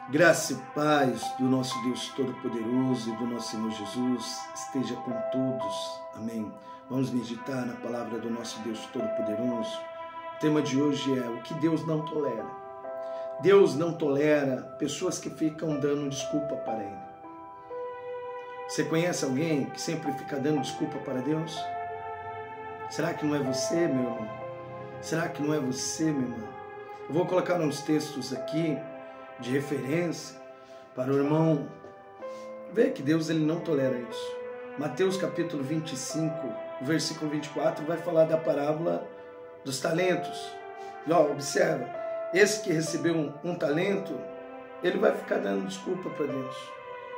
Graça e paz do nosso Deus Todo-Poderoso e do nosso Senhor Jesus esteja com todos. Amém. Vamos meditar na palavra do nosso Deus Todo-Poderoso. O tema de hoje é o que Deus não tolera. Deus não tolera pessoas que ficam dando desculpa para Ele. Você conhece alguém que sempre fica dando desculpa para Deus? Será que não é você, meu irmão? Será que não é você, minha irmã? Eu vou colocar uns textos aqui de referência para o irmão ver que Deus ele não tolera isso. Mateus capítulo 25, versículo 24, vai falar da parábola dos talentos. E ó, observa, esse que recebeu um talento, ele vai ficar dando desculpa para Deus.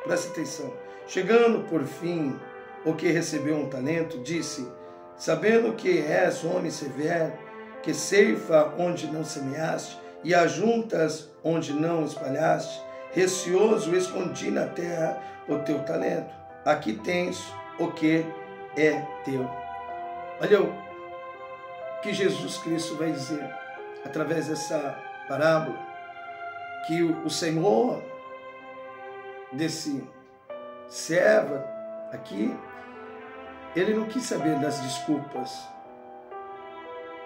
Presta atenção. Chegando por fim, o que recebeu um talento, disse: sabendo que és homem severo, que ceifa onde não semeaste, e ajuntas onde não espalhaste, receoso escondi na terra o teu talento. Aqui tens o que é teu. Olha o que Jesus Cristo vai dizer através dessa parábola, que o Senhor desse servo aqui, ele não quis saber das desculpas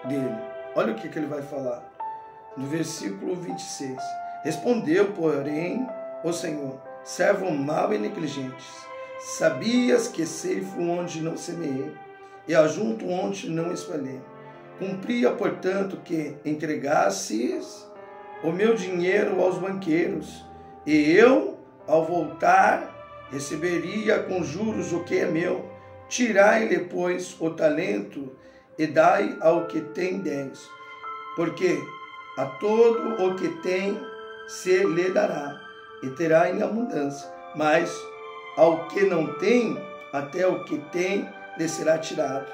dele. Olha o que ele vai falar. No versículo 26, respondeu, porém, o Senhor: servo mau e negligente, sabias que ceifo onde não semeei, e ajunto onde não espalhei. Cumpria, portanto, que entregasses o meu dinheiro aos banqueiros, e eu, ao voltar, receberia com juros o que é meu. Tirai-lhe, pois, o talento, e dai ao que tem 10, porque a todo o que tem se lhe dará, e terá em abundância. Mas ao que não tem, até o que tem lhe será tirado.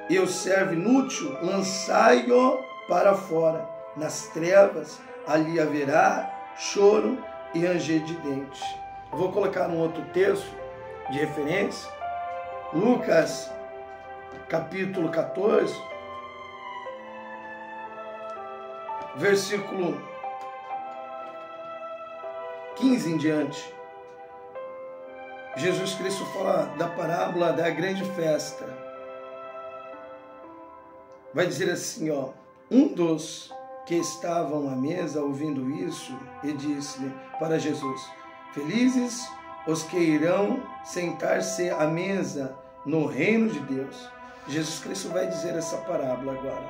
E o servo inútil, lançai-o para fora, nas trevas, ali haverá choro e ranger de dentes. Eu vou colocar um outro texto de referência, Lucas capítulo 14, versículo 15 em diante. Jesus Cristo fala da parábola da grande festa. Vai dizer assim, ó: um dos que estavam à mesa ouvindo isso, e disse-lhe para Jesus: felizes os que irão sentar-se à mesa no reino de Deus. Jesus Cristo vai dizer essa parábola agora.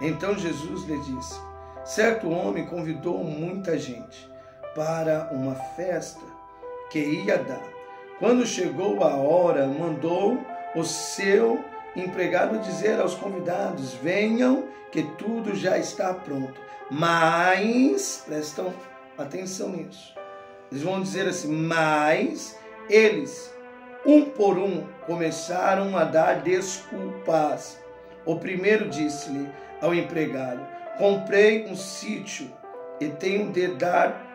Então Jesus lhe disse: certo homem convidou muita gente para uma festa que ia dar. Quando chegou a hora, mandou o seu empregado dizer aos convidados: venham, que tudo já está pronto. Mas, prestam atenção nisso, eles vão dizer assim: mas eles, um por um, começaram a dar desculpas. O primeiro disse-lhe ao empregado: comprei um sítio e tenho de dar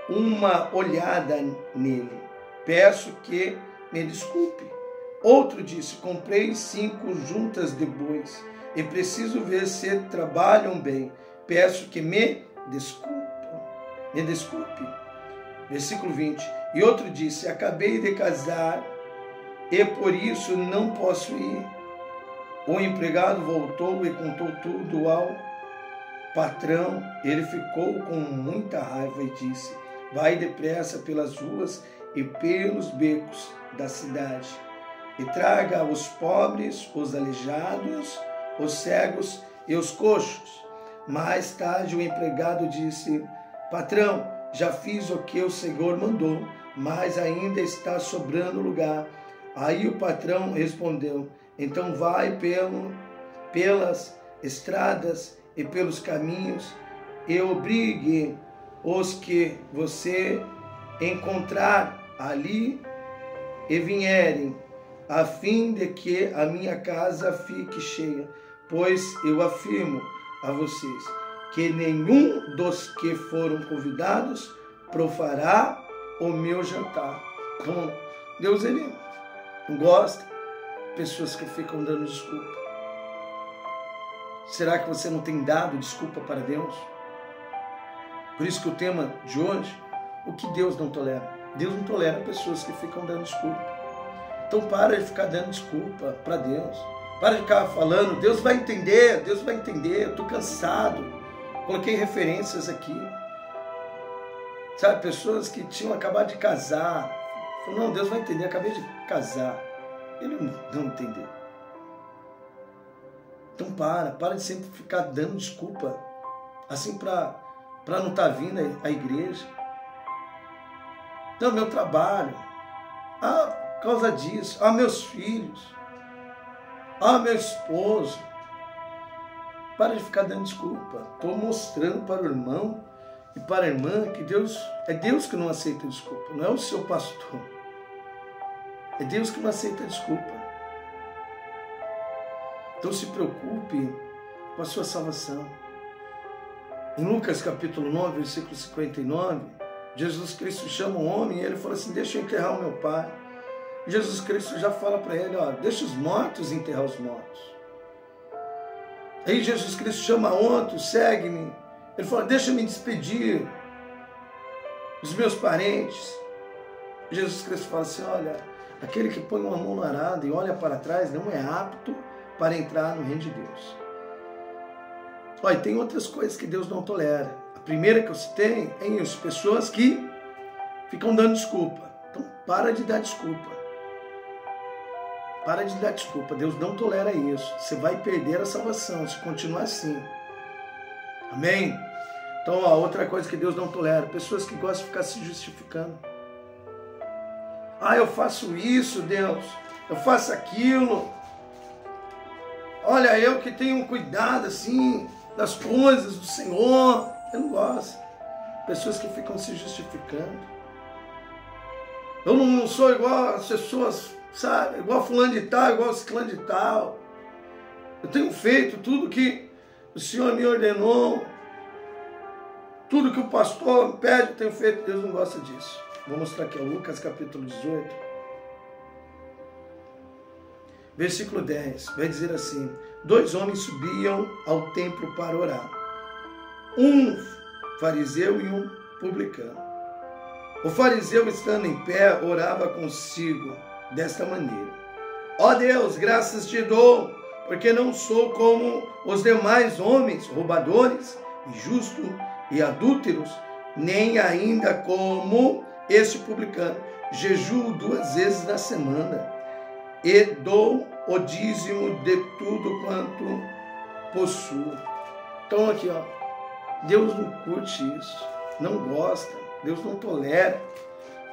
uma olhada nele. Peço que me desculpe. Outro disse: comprei 5 juntas de bois e preciso ver se trabalham bem. Peço que me desculpe. Versículo 20. E outro disse: acabei de casar e por isso não posso ir. O empregado voltou e contou tudo ao patrão. Ele ficou com muita raiva e disse: vai depressa pelas ruas e pelos becos da cidade, e traga os pobres, os aleijados, os cegos e os coxos. Mais tarde o empregado disse: patrão, já fiz o que o Senhor mandou, mas ainda está sobrando lugar. Aí o patrão respondeu: então vai pelas estradas e pelos caminhos e obrigue os que você encontrar ali e vierem, a fim de que a minha casa fique cheia. Pois eu afirmo a vocês que nenhum dos que foram convidados profará o meu jantar. Bom, Deus ele gosta de pessoas que ficam dando desculpa. Será que você não tem dado desculpa para Deus? Por isso que o tema de hoje o que Deus não tolera? Deus não tolera pessoas que ficam dando desculpa. Então para de ficar dando desculpa para Deus. Para de ficar falando, Deus vai entender, eu estou cansado. Coloquei referências aqui. Sabe, pessoas que tinham acabado de casar. Falaram, não, Deus vai entender, acabei de casar. Ele não entendeu. Então para de sempre ficar dando desculpa. Assim para não estar vindo à igreja. Não, meu trabalho. Por causa disso. Meus filhos. Meu esposo. Para de ficar dando desculpa. Estou mostrando para o irmão e para a irmã que é Deus que não aceita desculpa. Não é o seu pastor. É Deus que não aceita desculpa. Então se preocupe com a sua salvação. Em Lucas capítulo 9, versículo 59, Jesus Cristo chama um homem e ele fala assim, deixa eu enterrar o meu pai. Jesus Cristo já fala para ele, deixa os mortos enterrar os mortos. Aí Jesus Cristo chama outro, segue-me. Ele fala, deixa eu me despedir dos meus parentes. Jesus Cristo fala assim, olha, aquele que põe uma mão no arado e olha para trás não é apto para entrar no reino de Deus. Olha, tem outras coisas que Deus não tolera. A primeira que eu citei é isso, pessoas que ficam dando desculpa. Então para de dar desculpa. Para de dar desculpa. Deus não tolera isso. Você vai perder a salvação se continuar assim. Amém? Então, outra coisa que Deus não tolera, pessoas que gostam de ficar se justificando. Eu faço isso, Deus. Eu faço aquilo. Olha, eu que tenho cuidado assim das coisas do Senhor. Eu não gosto. Pessoas que ficam se justificando. Eu não sou igual as pessoas, sabe? Igual fulano de tal, igual ciclano de tal. Eu tenho feito tudo que o Senhor me ordenou. Tudo que o pastor me pede, eu tenho feito. Deus não gosta disso. Vou mostrar aqui, Lucas capítulo 18. Versículo 10. Vai dizer assim. 2 homens subiam ao templo para orar. Um fariseu e um publicano. O fariseu, estando em pé, orava consigo desta maneira. Ó Deus, graças te dou, porque não sou como os demais homens, roubadores, injustos e adúlteros, nem ainda como este publicano. Jejuo 2 vezes na semana e dou o dízimo de tudo quanto possuo. Então aqui, Deus não curte isso, não gosta, Deus não tolera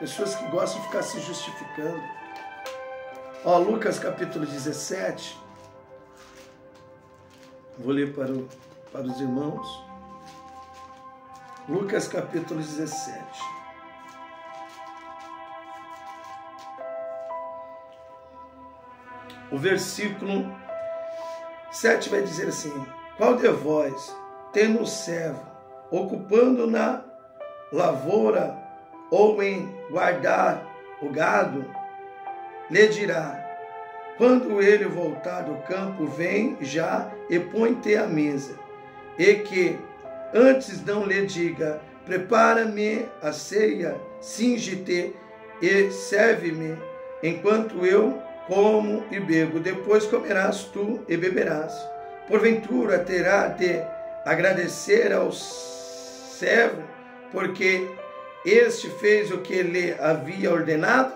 pessoas que gostam de ficar se justificando. Lucas capítulo 17, vou ler para os irmãos. Lucas capítulo 17. O versículo 7 vai dizer assim: qual de vós, tendo um servo, ocupando na lavoura ou em guardar o gado, lhe dirá, quando ele voltar do campo, vem já e põe-te à mesa, e que antes não lhe diga, prepara-me a ceia, cinge-te e serve-me, enquanto eu como e bebo, depois comerás tu e beberás. Porventura terá de agradecer ao servo, porque este fez o que lhe havia ordenado?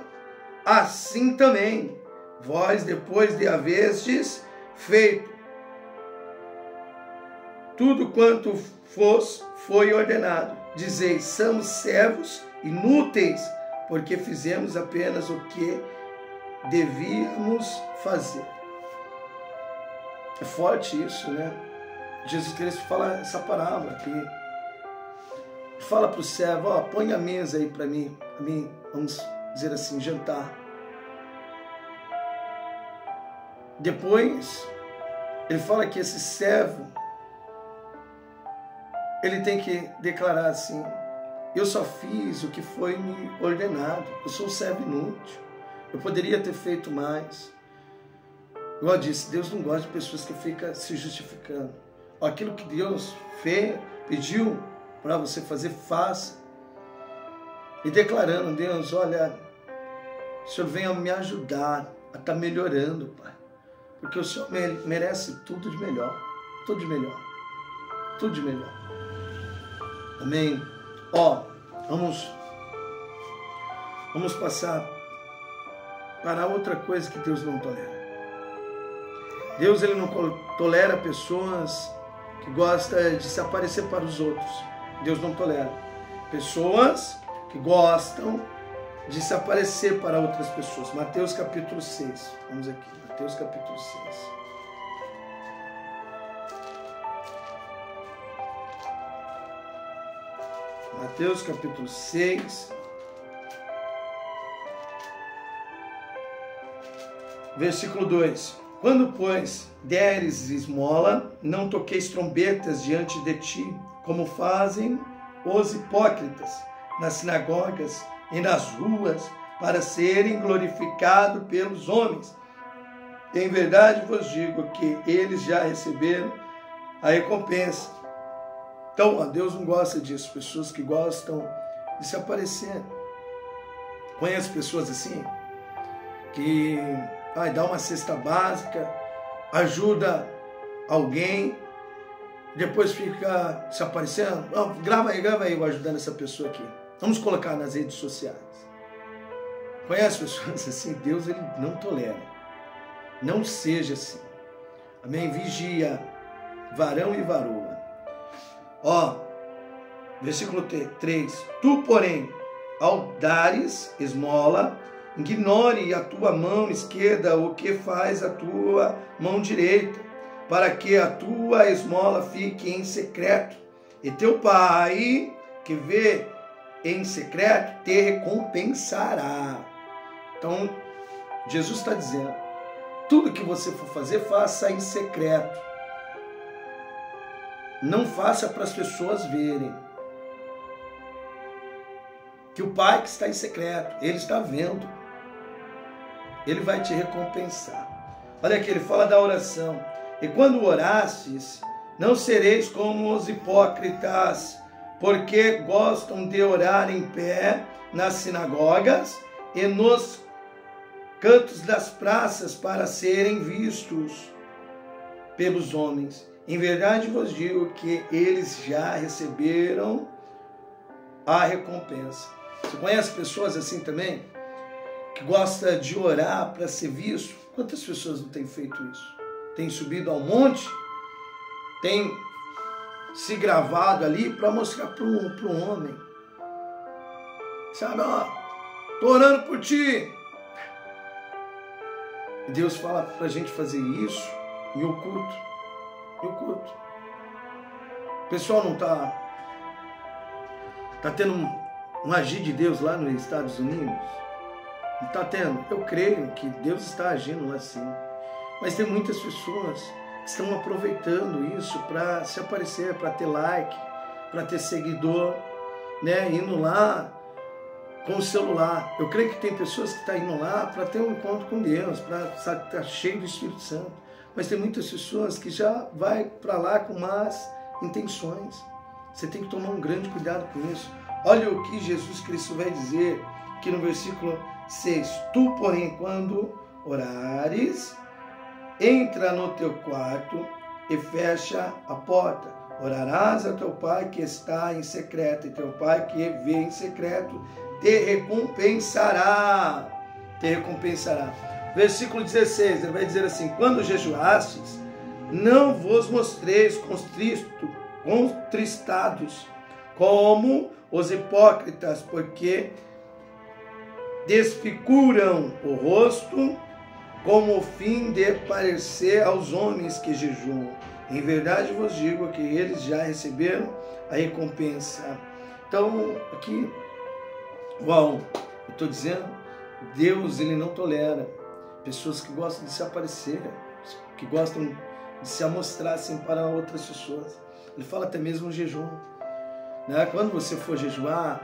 Assim também, vós, depois de haveres feito tudo quanto foi ordenado, dizeis, somos servos inúteis, porque fizemos apenas o que devíamos fazer. É forte isso, né? Jesus Cristo fala essa palavra aqui. Fala para o servo, põe a mesa aí para mim, vamos dizer assim, jantar. Depois, ele fala que esse servo, ele tem que declarar assim, eu só fiz o que foi me ordenado, eu sou um servo inútil, eu poderia ter feito mais. Igual eu disse, Deus não gosta de pessoas que ficam se justificando. Aquilo que Deus pediu para você fazer, faça. e declarando: Deus, olha, o Senhor venha me ajudar a estar melhorando, Pai, porque o Senhor merece tudo de melhor, tudo de melhor, tudo de melhor. Amém? Vamos passar para outra coisa que Deus não tolera. Deus, ele não tolera pessoas que gostam de se aparecer para os outros. Deus não tolera pessoas que gostam de se aparecer para outras pessoas. Mateus capítulo 6. Vamos aqui. Mateus capítulo 6. Mateus capítulo 6. Versículo 2. Quando, pois, deres esmola, não toqueis trombetas diante de ti, como fazem os hipócritas nas sinagogas e nas ruas, para serem glorificados pelos homens. Em verdade vos digo que eles já receberam a recompensa. Então, Deus não gosta disso, pessoas que gostam de se aparecer. Conheço pessoas assim, que dá uma cesta básica, ajuda alguém, depois fica se aparecendo. Não, grava aí, eu ajudando essa pessoa aqui. Vamos colocar nas redes sociais. Conhece pessoas assim? Deus, ele não tolera. Não seja assim. Amém? Vigia, varão e varoa. Versículo 3. Tu, porém, ao dares esmola, ignore a tua mão esquerda o que faz a tua mão direita, para que a tua esmola fique em secreto, e teu Pai, que vê em secreto, te recompensará. Então, Jesus está dizendo, tudo que você for fazer, faça em secreto. Não faça para as pessoas verem. Que o Pai que está em secreto, Ele está vendo. Ele vai te recompensar. Olha aqui, ele fala da oração. E quando orastes, não sereis como os hipócritas, porque gostam de orar em pé nas sinagogas e nos cantos das praças para serem vistos pelos homens. Em verdade vos digo que eles já receberam a recompensa. Você conhece pessoas assim também? Que gosta de orar para ser visto? Quantas pessoas não têm feito isso? Tem subido ao monte, tem se gravado ali para mostrar para o homem. Sabe, tô orando por ti. Deus fala para a gente fazer isso em oculto. Em oculto. O pessoal não está tendo um agir de Deus lá nos Estados Unidos? Não está tendo? Eu creio que Deus está agindo lá sim. Mas tem muitas pessoas que estão aproveitando isso para se aparecer, para ter like, para ter seguidor, né? Indo lá com o celular. Eu creio que tem pessoas que estão indo lá para ter um encontro com Deus, para estar cheio do Espírito Santo. Mas tem muitas pessoas que já vai para lá com más intenções. Você tem que tomar um grande cuidado com isso. Olha o que Jesus Cristo vai dizer aqui no versículo 6. Tu, porém, quando orares, entra no teu quarto e fecha a porta. Orarás a teu Pai que está em secreto, e teu Pai que vê em secreto te recompensará. Te recompensará. Versículo 16, ele vai dizer assim: quando jejuastes, não vos mostreis contristados, como os hipócritas, porque desfiguram o rosto como o fim de parecer aos homens que jejuam. Em verdade vos digo que eles já receberam a recompensa. Então, aqui, eu estou dizendo, Deus, ele não tolera pessoas que gostam de se aparecer, que gostam de se amostrar assim para outras pessoas. Ele fala até mesmo o jejum, né? Quando você for jejuar,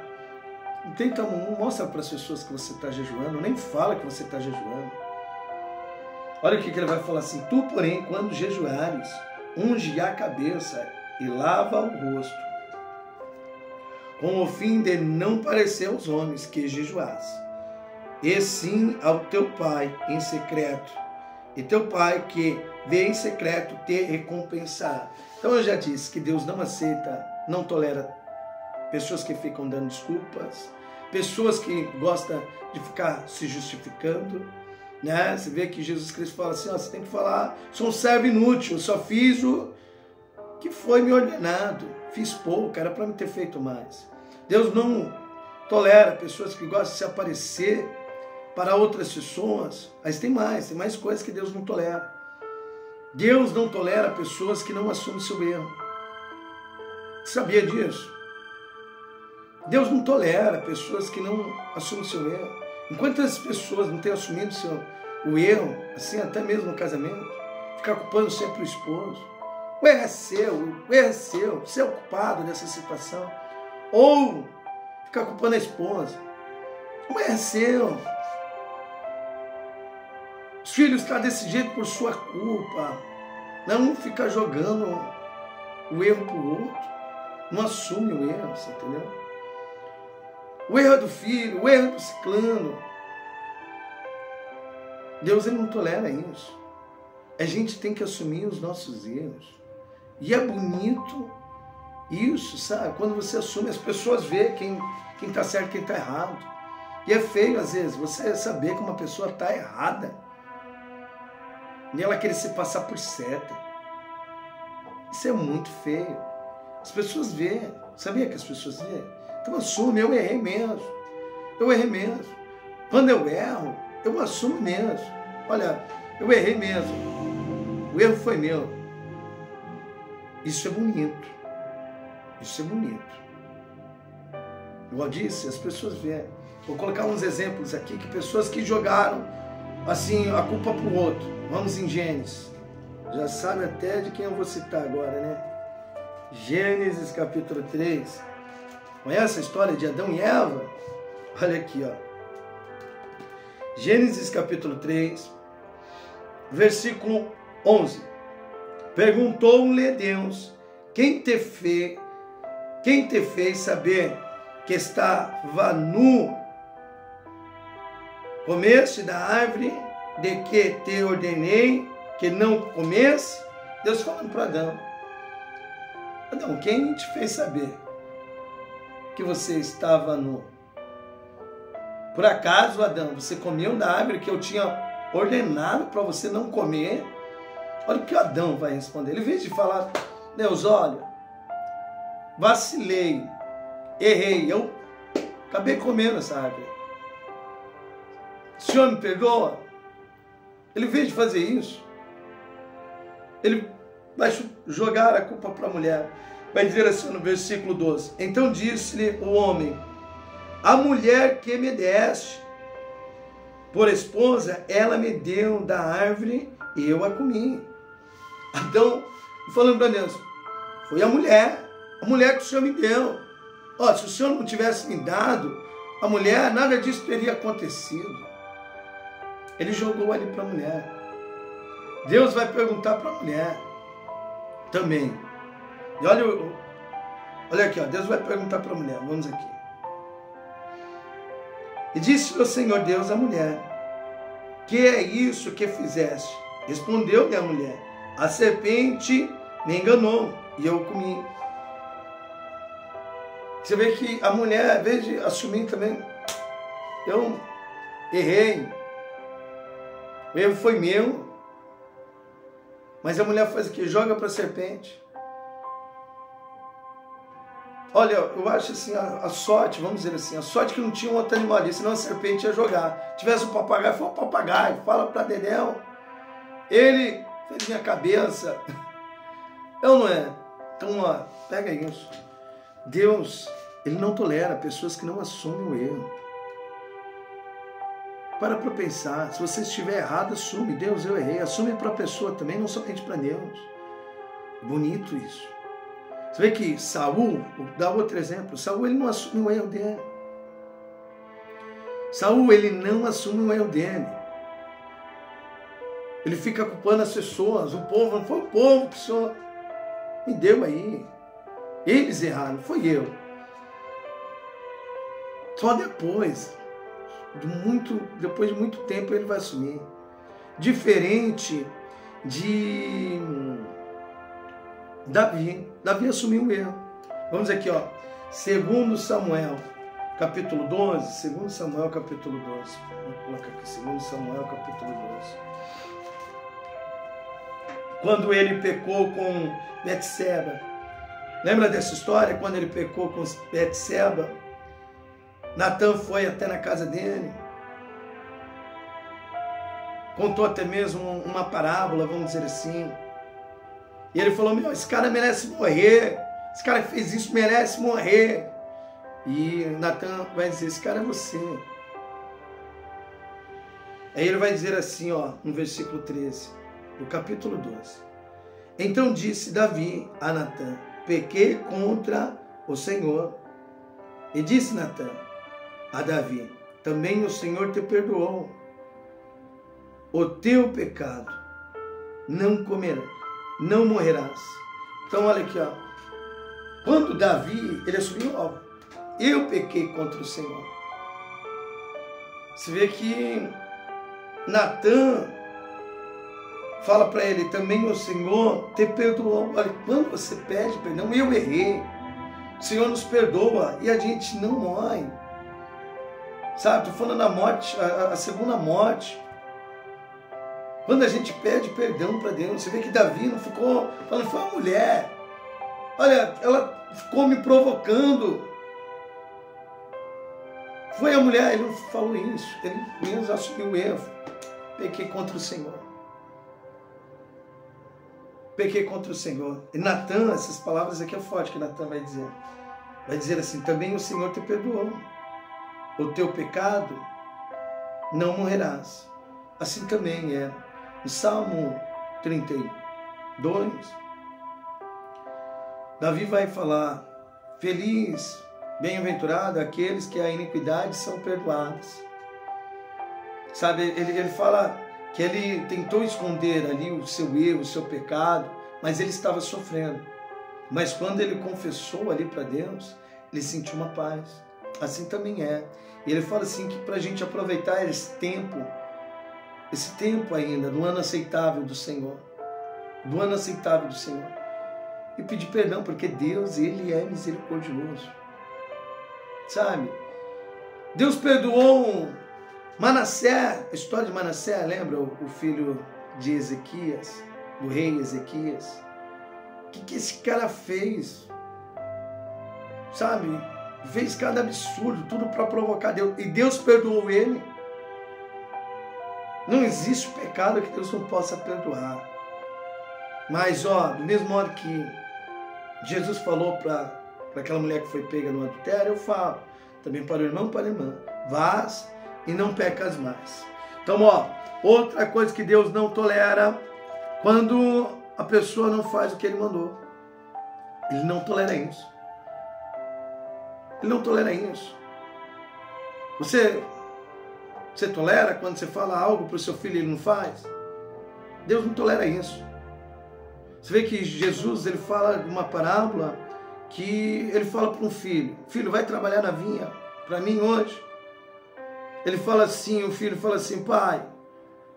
não mostra para as pessoas que você está jejuando, nem fala que você está jejuando. Olha o que ele vai falar assim: tu, porém, quando jejuares, unge a cabeça e lava o rosto, com o fim de não parecer aos homens que jejuás, e sim ao teu Pai em secreto, e teu Pai que vê em secreto te recompensará. Então eu já disse que Deus não aceita, não tolera pessoas que ficam dando desculpas, pessoas que gostam de ficar se justificando, né? Você vê que Jesus Cristo fala assim, ó, você tem que falar, sou um servo inútil, só fiz o que foi me ordenado, fiz pouco, era para me ter feito mais. Deus não tolera pessoas que gostam de se aparecer para outras pessoas, mas tem mais coisas que Deus não tolera. Deus não tolera pessoas que não assumem seu erro. Você sabia disso? Deus não tolera pessoas que não assumem seu erro. Enquanto as pessoas não têm assumido o erro, assim até mesmo no casamento, ficar culpando sempre o esposo. O erro é seu, você é o culpado dessa situação. Ou ficar culpando a esposa. O erro é seu. Os filhos estão desse jeito por sua culpa. Não fica jogando o erro para o outro. Não assume o erro, você entendeu? O erro é do filho, o erro é do ciclano. Deus ele não tolera isso. A gente tem que assumir os nossos erros. E é bonito isso, sabe? Quando você assume, as pessoas veem quem está certo e quem está errado. E é feio, às vezes, você saber que uma pessoa está errada e ela querer se passar por certa. Isso é muito feio. As pessoas veem. Sabia que as pessoas veem? Então assume, eu errei mesmo. Eu errei mesmo. Quando eu erro, eu assumo mesmo. Olha, eu errei mesmo. O erro foi meu. Isso é bonito. Isso é bonito. Igual disse, as pessoas veem. Vou colocar uns exemplos aqui que pessoas que jogaram assim a culpa para o outro. Vamos em Gênesis. Já sabe até de quem eu vou citar agora, né? Gênesis capítulo 3. Conhece a história de Adão e Eva? Olha aqui, ó. Gênesis capítulo 3, versículo 11. Perguntou-lhe Deus, quem te fez saber que estava nu? Comeste da árvore de que te ordenei que não comesse? Deus falando para Adão. Adão, quem te fez saber que você estava nu? Por acaso, Adão, você comeu da árvore que eu tinha ordenado para você não comer? Olha o que Adão vai responder. Ele, em vez de falar, Deus, olha, vacilei, errei, eu acabei comendo essa árvore. O Senhor me perdoa? Ele, em vez de fazer isso, ele vai jogar a culpa para a mulher. Vai dizer assim no versículo 12. Então disse-lhe o homem, a mulher que me deste por esposa, ela me deu da árvore e eu a comi. Adão, falando para Deus, foi a mulher que o Senhor me deu. Ó, se o Senhor não tivesse me dado a mulher, nada disso teria acontecido. Ele jogou ali para a mulher. Deus vai perguntar para a mulher também. E olha aqui, ó, Deus vai perguntar para a mulher. Vamos aqui. E disse o Senhor Deus à mulher, que é isso que fizeste? Respondeu-lhe a mulher, a serpente me enganou e eu comi. Você vê que a mulher, ao invés de assumir também, eu errei, o erro foi meu, mas a mulher faz o quê? Joga para a serpente. Olha, eu acho assim, a sorte, vamos dizer assim, a sorte que não tinha um outro animal ali, senão a serpente ia jogar. Se tivesse um papagaio, foi um papagaio, fala para Dedéu. Ele fez minha cabeça. Eu não é. Então, ó, pega isso. Deus, ele não tolera pessoas que não assumem o erro. Para pensar, se você estiver errado, assume. Deus, eu errei. Assume para a pessoa também, não somente para Deus. Bonito isso. Você vê que Saul, vou dar outro exemplo, Saul ele não assume o erro dele. Saul ele não assume o erro dele. Ele fica culpando as pessoas, o povo, não foi o povo que o Senhor me deu aí. Eles erraram, foi eu. Só depois de muito tempo ele vai assumir. Diferente de Davi. Davi assumiu o erro. Vamos aqui, ó. 2 Samuel, capítulo 12. 2 Samuel, capítulo 12. Vou colocar aqui, 2 Samuel, capítulo 12. Quando ele pecou com Betseba. Lembra dessa história? Quando ele pecou com Betseba, Natan foi até na casa dele, contou até mesmo uma parábola, vamos dizer assim. E ele falou, esse cara merece morrer. Esse cara que fez isso merece morrer. E Natan vai dizer, esse cara é você. Aí ele vai dizer assim, ó, no versículo 13, do capítulo 12. Então disse Davi a Natan, pequei contra o Senhor. E disse Natan a Davi, também o Senhor te perdoou. O teu pecado não comerás, não morrerás. Então olha aqui, ó. Quando Davi, ele assumiu, ó, eu pequei contra o Senhor. Você vê que Natan fala para ele, também o Senhor te perdoou. Olha, quando você pede perdão, eu errei. O Senhor nos perdoa e a gente não morre. Sabe, estou falando da morte, a segunda morte. Quando a gente pede perdão para Deus, você vê que Davi não ficou falando, foi uma mulher. Olha, ela ficou me provocando. Foi a mulher, ele não falou isso. Ele mesmo assumiu o erro. Pequei contra o Senhor. Pequei contra o Senhor. E Natan, essas palavras aqui é forte que Natan vai dizer. Vai dizer assim, também o Senhor te perdoou. O teu pecado não morrerás. Assim também é. No Salmo 32, Davi vai falar, feliz, bem-aventurado aqueles que a iniquidade são perdoadas. Sabe, ele fala que ele tentou esconder ali o seu erro, o seu pecado, mas ele estava sofrendo. Mas quando ele confessou ali para Deus, ele sentiu uma paz. Assim também é. E ele fala assim que para a gente aproveitar esse tempo ainda, do ano aceitável do Senhor, e pedir perdão, porque Deus, Ele é misericordioso, sabe? Deus perdoou Manassés, a história de Manassés, lembra o filho de Ezequias, do rei Ezequias? O que esse cara fez? Sabe? Fez cada absurdo, tudo para provocar Deus, e Deus perdoou ele. Não existe pecado que Deus não possa perdoar. Mas, ó, do mesmo modo que Jesus falou para aquela mulher que foi pega no adultério, eu falo também para o irmão e para a irmã, vás e não pecas mais. Então, ó, outra coisa que Deus não tolera, quando a pessoa não faz o que Ele mandou. Ele não tolera isso. Ele não tolera isso. Você tolera quando você fala algo para o seu filho e ele não faz? Deus não tolera isso. Você vê que Jesus, ele fala de uma parábola que ele fala para um filho, filho, vai trabalhar na vinha para mim hoje. Ele fala assim, o filho fala assim, pai,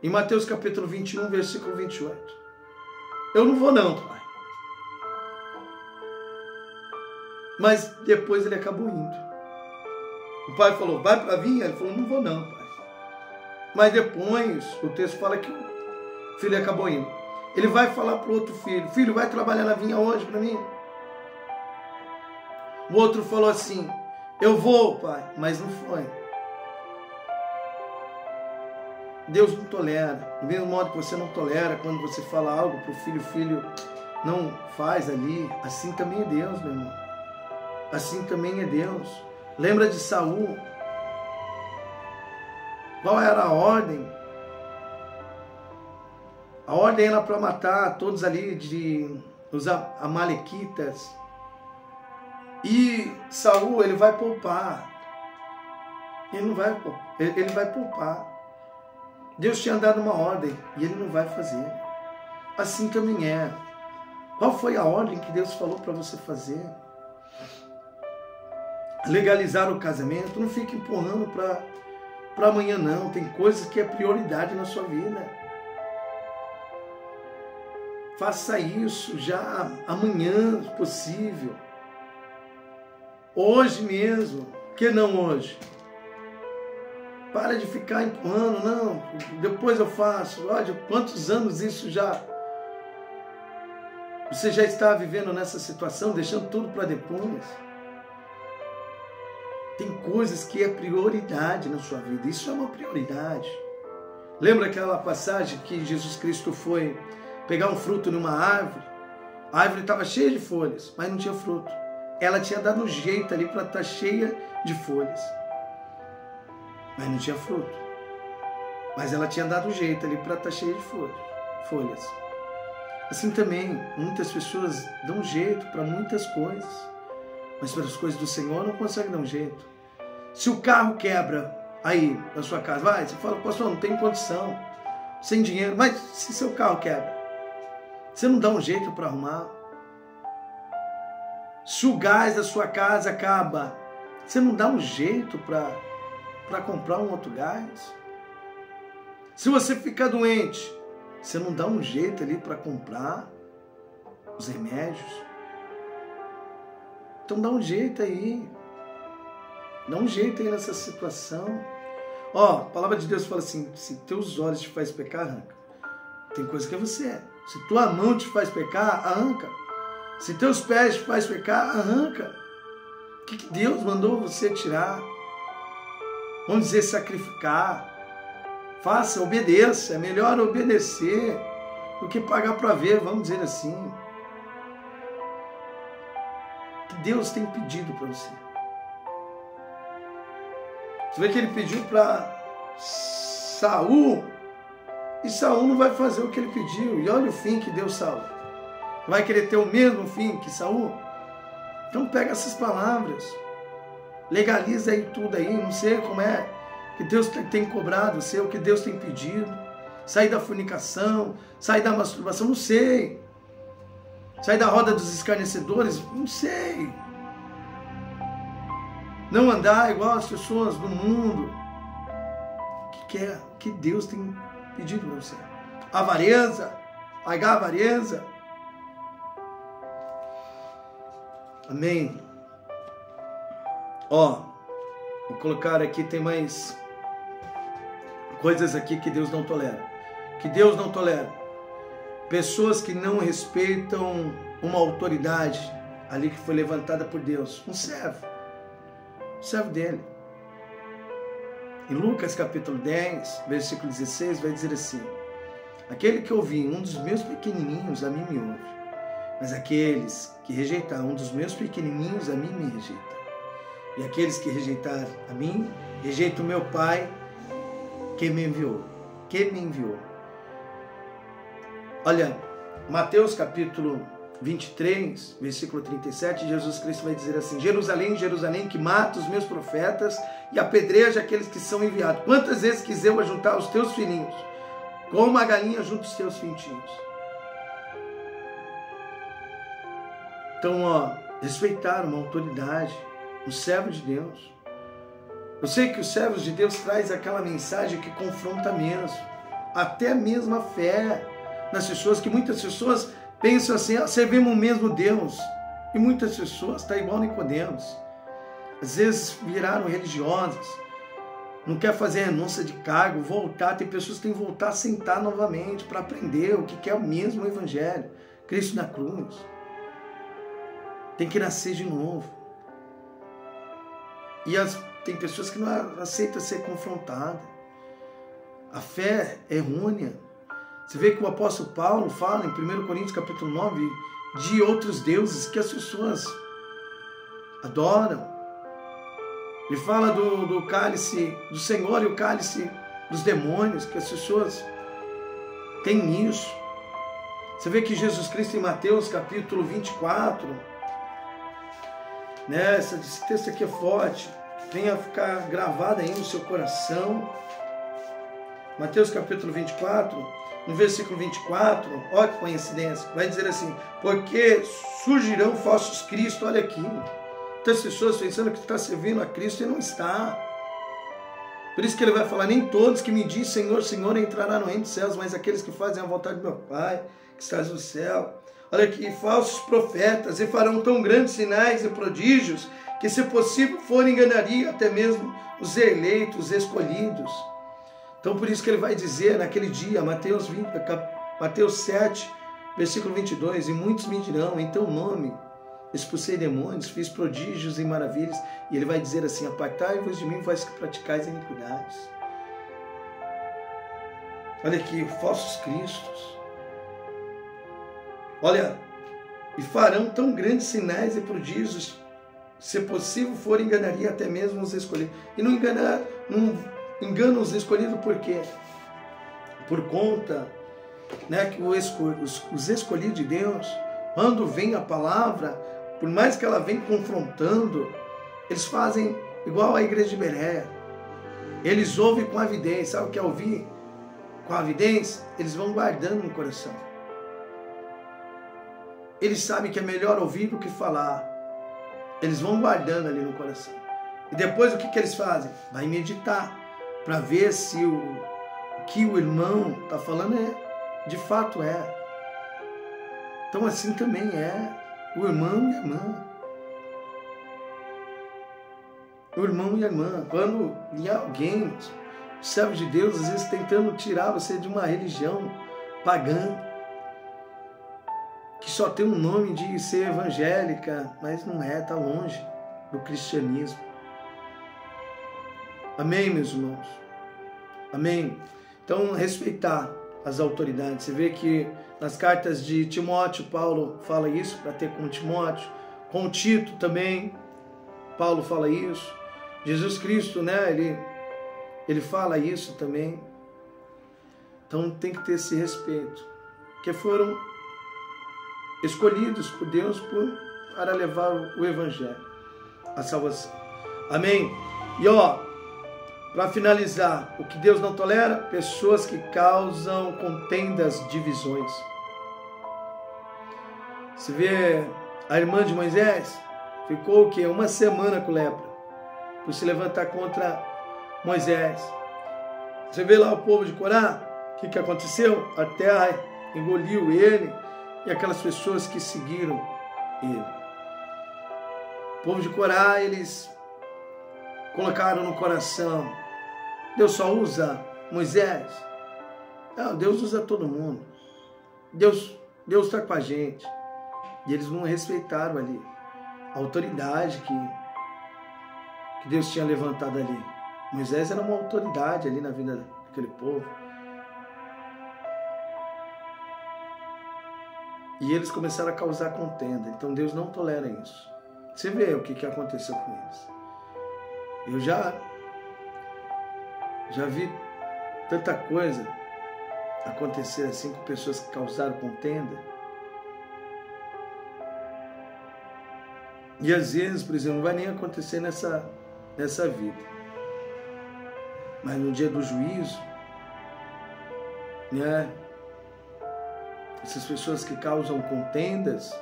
em Mateus capítulo 21, versículo 28, eu não vou não, pai. Mas depois ele acabou indo. O pai falou, vai para a vinha? Ele falou, não vou não, pai. Mas depois, o texto fala que o filho acabou indo. Ele vai falar para o outro filho, filho, vai trabalhar na vinha hoje para mim? O outro falou assim, eu vou, pai, mas não foi. Deus não tolera. Do mesmo modo que você não tolera quando você fala algo para o filho não faz ali, assim também é Deus, meu irmão. Assim também é Deus. Lembra de Saul? Qual era a ordem? A ordem era para matar todos ali os amalequitas. E Saul, ele vai poupar. Ele vai poupar. Deus tinha dado uma ordem e ele não vai fazer. Assim também é. Qual foi a ordem que Deus falou para você fazer? legalizar o casamento. Não fique empurrando para amanhã, não. Tem coisas que é prioridade na sua vida. Faça isso já amanhã, se possível. Hoje mesmo. Por que não hoje? Para de ficar empurrando, não, depois eu faço. Olha, quantos anos isso já... Você já está vivendo nessa situação, deixando tudo para depois. Tem coisas que é prioridade na sua vida. Isso é uma prioridade. Lembra aquela passagem que Jesus Cristo foi pegar um fruto numa árvore? A árvore estava cheia de folhas, mas não tinha fruto. Ela tinha dado um jeito ali para estar cheia de folhas, mas não tinha fruto. Mas ela tinha dado um jeito ali para estar cheia de folhas. Assim também, muitas pessoas dão jeito para muitas coisas, mas para as coisas do Senhor não conseguem dar um jeito. Se o carro quebra aí na sua casa, você fala, pastor, não tenho condição, sem dinheiro. Mas se seu carro quebra, você não dá um jeito para arrumar? Se o gás da sua casa acaba, você não dá um jeito para comprar um outro gás? Se você ficar doente, você não dá um jeito ali para comprar os remédios? Então dá um jeito aí. Dá um jeito aí nessa situação. A palavra de Deus fala assim, se teus olhos te faz pecar, arranca. Tem coisa que é você. Se tua mão te faz pecar, arranca. Se teus pés te faz pecar, arranca. O que Deus mandou você tirar? Vamos dizer, sacrificar. Faça, obedeça. É melhor obedecer do que pagar para ver, vamos dizer assim. O que Deus tem pedido para você? Você vê que ele pediu para Saul, e Saul não vai fazer o que ele pediu. E olha o fim que deu Saul. Vai querer ter o mesmo fim que Saul? Então pega essas palavras, legaliza aí tudo aí. Não sei como é que Deus tem cobrado, sei o que Deus tem pedido. Sair da fornicação, sair da masturbação, não sei. Sair da roda dos escarnecedores, não sei. Não andar igual as pessoas do mundo. O que Deus tem pedido para você? Avareza, largar a avareza. Amém. Vou colocar aqui, tem mais coisas aqui que Deus não tolera. Que Deus não tolera. Pessoas que não respeitam uma autoridade ali que foi levantada por Deus. Um servo dele. Em Lucas capítulo 10, versículo 16, vai dizer assim: aquele que ouvir um dos meus pequenininhos, a mim me ouve. Mas aqueles que rejeitar um dos meus pequenininhos, a mim me rejeita. E aqueles que rejeitar a mim, rejeitam o meu Pai que me enviou. Olha, Mateus capítulo 23, versículo 37, Jesus Cristo vai dizer assim: Jerusalém, Jerusalém, que mata os meus profetas e apedreja aqueles que são enviados. Quantas vezes quis eu ajuntar os teus filhinhos, como a galinha junta os teus pintinhos? Então, respeitar uma autoridade, um servo de Deus. Eu sei que os servos de Deus trazem aquela mensagem que confronta mesmo, até mesmo a fé nas pessoas, que muitas pessoas pensam assim, servimos o mesmo Deus. E muitas pessoas estão igual Nicodemos. Às vezes viraram religiosas, não quer fazer renúncia de cargo, voltar. Tem pessoas que têm que voltar a sentar novamente para aprender o que é o mesmo Evangelho. Cristo na cruz. Tem que nascer de novo. E tem pessoas que não aceitam ser confrontadas. A fé é errônea. Você vê que o apóstolo Paulo fala em 1 Coríntios capítulo 9 de outros deuses que as pessoas adoram. Ele fala do cálice do Senhor e o cálice dos demônios, que as pessoas têm isso. Você vê que Jesus Cristo em Mateus capítulo 24, esse texto aqui é forte, venha ficar gravado aí no seu coração. Mateus capítulo 24, no versículo 24, olha que coincidência, vai dizer assim: porque surgirão falsos cristos, olha aqui, Muitas pessoas pensando que está servindo a Cristo e não está. Por isso que ele vai falar, nem todos que me dizem Senhor, Senhor entrarão no reino dos céus, mas aqueles que fazem a vontade do meu Pai, que estás no céu. Olha aqui, falsos profetas, e farão tão grandes sinais e prodígios, que se possível for enganaria até mesmo os eleitos, os escolhidos. Então por isso que ele vai dizer naquele dia, Mateus 7, versículo 22, e muitos me dirão, em teu nome expulsei demônios, fiz prodígios e maravilhas, e ele vai dizer assim, apartai-vos de mim, vós que praticais iniquidades. Olha aqui, falsos cristos. Olha, e farão tão grandes sinais e prodígios, se possível for, enganaria até mesmo os escolhidos. E não enganam os escolhidos por quê? Por conta, né, que os escolhidos de Deus, quando vem a palavra, por mais que ela venha confrontando, eles fazem igual a igreja de Bereia. Eles ouvem com avidez. Sabe o que é ouvir com avidez? Eles vão guardando no coração. Eles sabem que é melhor ouvir do que falar. Eles vão guardando ali no coração. E depois o que eles fazem? Vai meditar para ver se o que o irmão está falando de fato é. Então assim também é o irmão e a irmã. O irmão e a irmã. Quando alguém, servo de Deus, às vezes tentando tirar você de uma religião pagã, que só tem um nome de ser evangélica, mas não é, está longe do cristianismo. Amém, meus irmãos? Amém? Então, respeitar as autoridades. Você vê que nas cartas de Timóteo, Paulo fala isso, para ter com Timóteo. Com Tito também, Paulo fala isso. Jesus Cristo, né, ele fala isso também. Então, tem que ter esse respeito. Porque foram escolhidos por Deus para levar o Evangelho, a salvação. Amém? E para finalizar, o que Deus não tolera? Pessoas que causam contendas, divisões. Você vê a irmã de Moisés, ficou o quê? Uma semana com lepra, por se levantar contra Moisés. Você vê lá o povo de Corá, o que aconteceu? A terra engoliu ele e aquelas pessoas que seguiram ele. O povo de Corá, eles colocaram no coração, Deus só usa Moisés? Não, Deus usa todo mundo. Deus está com a gente. E eles não respeitaram ali a autoridade que Deus tinha levantado ali. Moisés era uma autoridade ali na vida daquele povo. E eles começaram a causar contenda. Então Deus não tolera isso. Você vê o que aconteceu com eles. Eu já vi tanta coisa acontecer assim com pessoas que causaram contenda. E às vezes, por exemplo, não vai nem acontecer nessa vida. Mas no dia do juízo, né? Essas pessoas que causam contendas,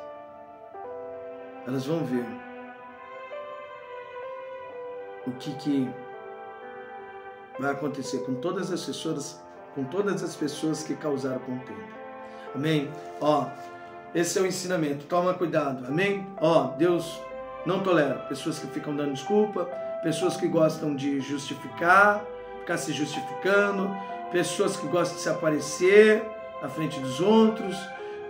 elas vão ver o que vai acontecer com todas as pessoas que causaram contenda. Amém? Esse é o ensinamento. Toma cuidado. Amém? Deus não tolera pessoas que ficam dando desculpa, pessoas que gostam de justificar, ficar se justificando, pessoas que gostam de se aparecer na frente dos outros,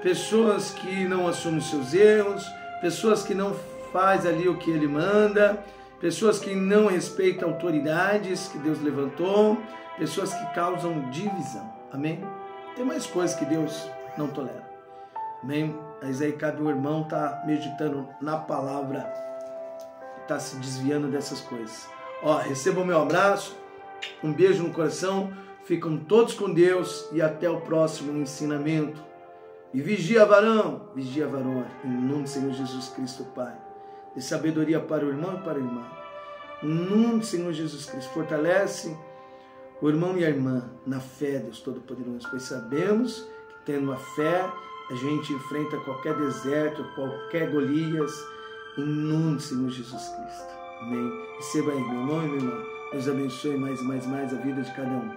pessoas que não assumem seus erros, pessoas que não fazem ali o que Ele manda, pessoas que não respeitam autoridades que Deus levantou, pessoas que causam divisão. Amém? Tem mais coisas que Deus não tolera. Amém? Mas aí cabe o irmão estar meditando na palavra, estar se desviando dessas coisas. Receba o meu abraço, um beijo no coração, ficam todos com Deus e até o próximo ensinamento. E vigia, varão, vigia, varão, em nome do Senhor Jesus Cristo, Pai. De sabedoria para o irmão e para a irmã. Em nome do Senhor Jesus Cristo, fortalece o irmão e a irmã na fé, Deus Todo-Poderoso, pois sabemos que tendo a fé, a gente enfrenta qualquer deserto, qualquer Golias, em nome do Senhor Jesus Cristo. Amém. Receba aí, meu irmão e minha irmã. Deus abençoe mais e mais a vida de cada um.